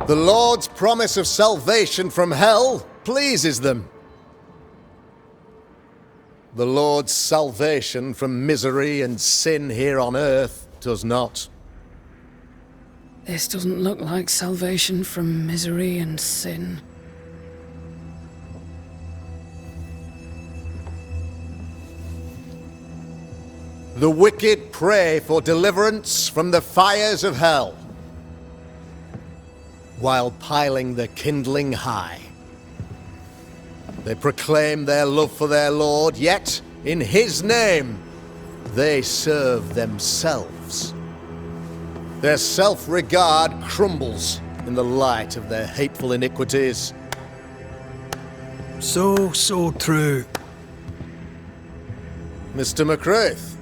The Lord's promise of salvation from hell pleases them. The Lord's salvation from misery and sin here on earth does not. This doesn't look like salvation from misery and sin. The wicked pray for deliverance from the fires of hell, while piling the kindling high. They proclaim their love for their Lord, yet, in His name, they serve themselves. Their self-regard crumbles in the light of their hateful iniquities. So true. Mr. McCraith,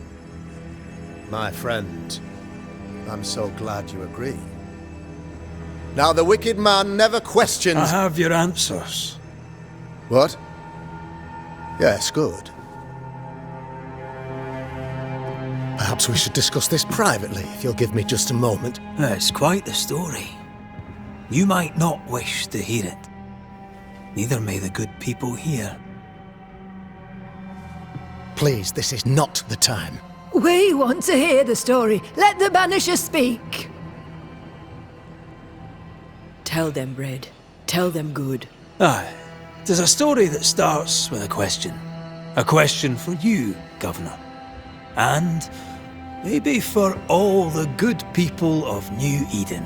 my friend, I'm so glad you agree. Now, the wicked man never questions— I have your answers. What? Yes, good. Perhaps we should discuss this privately, if you'll give me just a moment. It's quite the story. You might not wish to hear it. Neither may the good people here. Please, this is not the time. We want to hear the story. Let the Banisher speak. Tell them, Red. Tell them good. Aye. There's a story that starts with a question. A question for you, Governor. And maybe for all the good people of New Eden.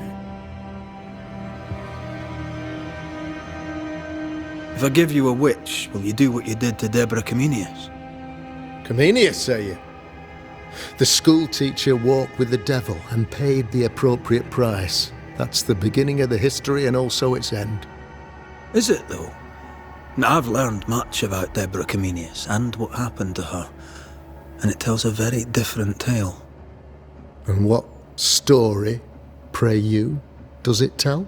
If I give you a witch, will you do what you did to Deborah Cinius? Cinius, say you? The school teacher walked with the devil and paid the appropriate price. That's the beginning of the history and also its end. Is it, though? Now, I've learned much about Deborah Cinius and what happened to her, and it tells a very different tale. And what story, pray you, does it tell?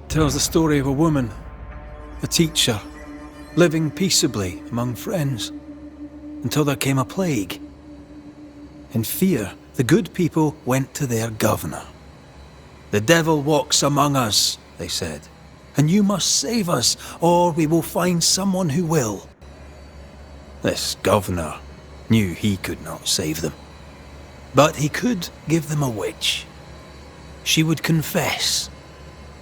It tells the story of a woman, a teacher, living peaceably among friends, until there came a plague. In fear, the good people went to their governor. "The devil walks among us," they said, "and you must save us, or we will find someone who will." This governor knew he could not save them, but he could give them a witch. She would confess,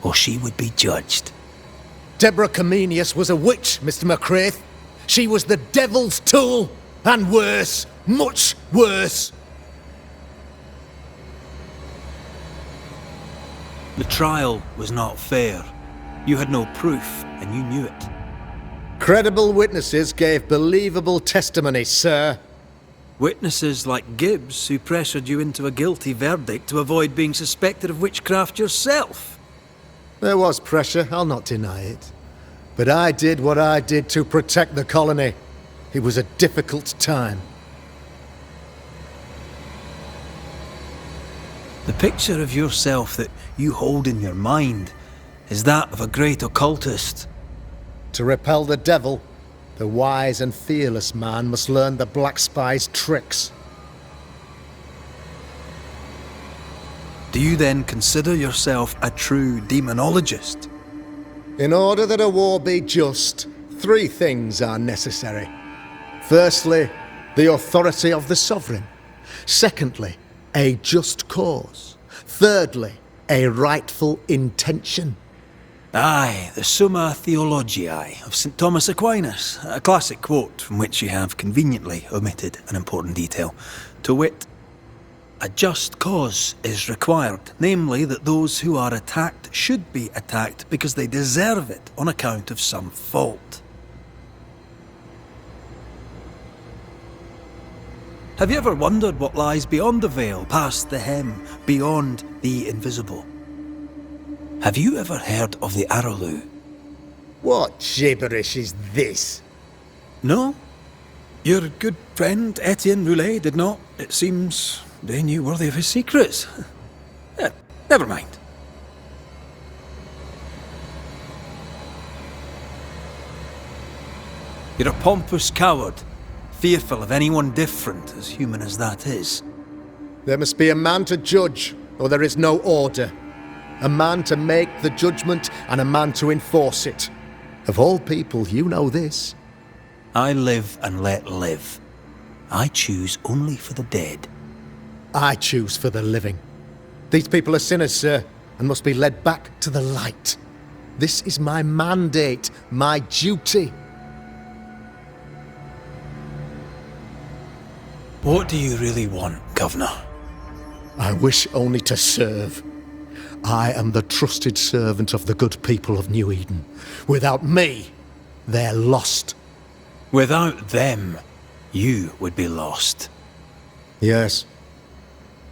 or she would be judged. Deborah Cinius was a witch, Mr. McCraith. She was the devil's tool, and worse, much worse. The trial was not fair. You had no proof, and you knew it. Credible witnesses gave believable testimony, sir. Witnesses like Gibbs, who pressured you into a guilty verdict to avoid being suspected of witchcraft yourself. There was pressure, I'll not deny it. But I did what I did to protect the colony. It was a difficult time. The picture of yourself that you hold in your mind is that of a great occultist. To repel the devil, the wise and fearless man must learn the Black Spy's tricks. Do you then consider yourself a true demonologist? In order that a war be just, 3 things are necessary. Firstly, the authority of the sovereign. Secondly, a just cause. Thirdly, a rightful intention. Aye, the Summa Theologiae of St. Thomas Aquinas, a classic quote from which you have conveniently omitted an important detail, to wit, "A just cause is required, namely that those who are attacked should be attacked because they deserve it on account of some fault." Have you ever wondered what lies beyond the veil, past the hem, beyond the invisible? Have you ever heard of the Arrowloo? What gibberish is this? No? Your good friend Etienne Roulet did not. It seems they knew worthy of his secrets. Never mind. You're a pompous coward, fearful of anyone different, as human as that is. There must be a man to judge, or there is no order. A man to make the judgment, and a man to enforce it. Of all people, you know this. I live and let live. I choose only for the dead. I choose for the living. These people are sinners, sir, and must be led back to the light. This is my mandate, my duty. What do you really want, Governor? I wish only to serve. I am the trusted servant of the good people of New Eden. Without me, they're lost. Without them, you would be lost. Yes.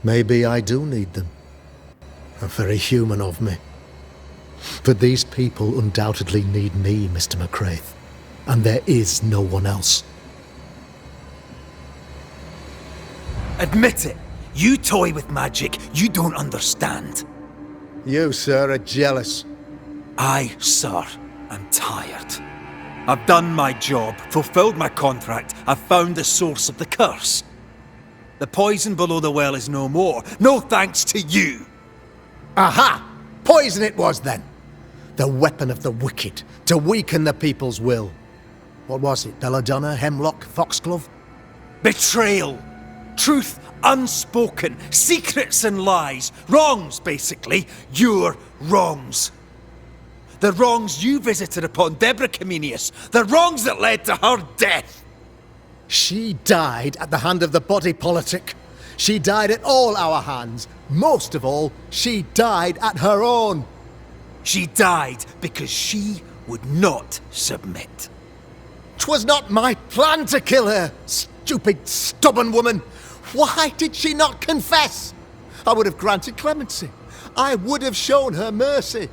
Maybe I do need them. Very human of me. But these people undoubtedly need me, Mr. McCraith. And there is no one else. Admit it! You toy with magic you don't understand. You, sir, are jealous. I, sir, am tired. I've done my job, fulfilled my contract, I've found the source of the curse. The poison below the well is no more, no thanks to you! Aha! Poison it was then! The weapon of the wicked, to weaken the people's will. What was it, belladonna, hemlock, foxglove? Betrayal! Truth unspoken, secrets and lies, wrongs basically, your wrongs. The wrongs you visited upon Deborah Cinius, the wrongs that led to her death. She died at the hand of the body politic. She died at all our hands. Most of all, she died at her own. She died because she would not submit. 'Twas not my plan to kill her, stupid, stubborn woman. Why did she not confess? I would have granted clemency. I would have shown her mercy.